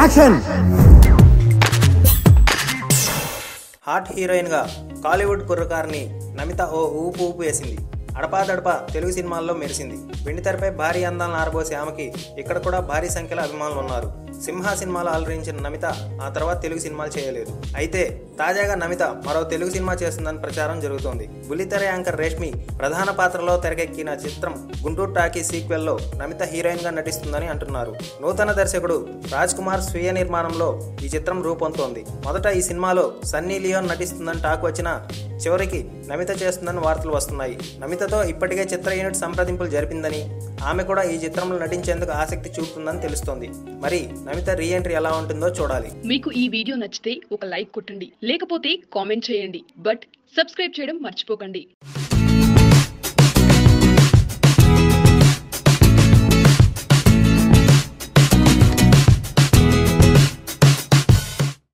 Action. Hot heroine గా కాలీవుడ్ కుర్రకారిని నమిత ఓ ఊపు వేసింది. అడపాదడపా తెలుగు సినిమాల్లో మెరిసింది. వెండితెరపై భారీ అందాలను ఆరబోసే ఆమెకి ఇక్కడ కూడా భారీ సంఖ్యలో అభిమానులు ఉన్నారు. సింహ సినిమాలో అలరించిన నమిత ఆ తర్వాత తెలుగు సినిమాలు చేయలేదు. అయితే తాజాగా నమిత మరో తెలుగు సినిమా చేస్తుందని ప్రచారం జరుగుతోంది. బుల్లితెర యాంకర్ రేష్మి ప్రధాన పాత్రలో తెరకెక్కిన చిత్రం గుంటూరు టాకీ సీక్వెల్ లో నమిత హీరోయిన్ గా నటిస్తుందని అంటున్నారు. నూతన దర్శకుడు రాజ్ కుమార్ స్వీయ నిర్మాణంలో ఈ చిత్రం రూపొందుతోంది. మొదట ఈ సినిమాలో సన్నీ లియోన్ నటిస్తుందని టాక్ వచ్చినా చివరికి నమిత చేస్తుందని వార్తలు వస్తున్నాయి. నమితతో ఇప్పటికే చిత్ర యూనిట్ సంప్రదింపులు జరిపిందని, ఆమె కూడా ఈ చిత్రంలో నటించేందుకు ఆసక్తి చూపుతుందని తెలుస్తోంది. మరి నమిత రీ ఎంట్రీ ఎలా ఉంటుందో చూడాలి. మీకు ఈ వీడియో నచ్చితే ఒక లైక్ కొట్టండి, లేకపోతే కామెంట్ చేయండి. బట్ సబ్స్క్రైబ్ చేయడం మర్చిపోకండి.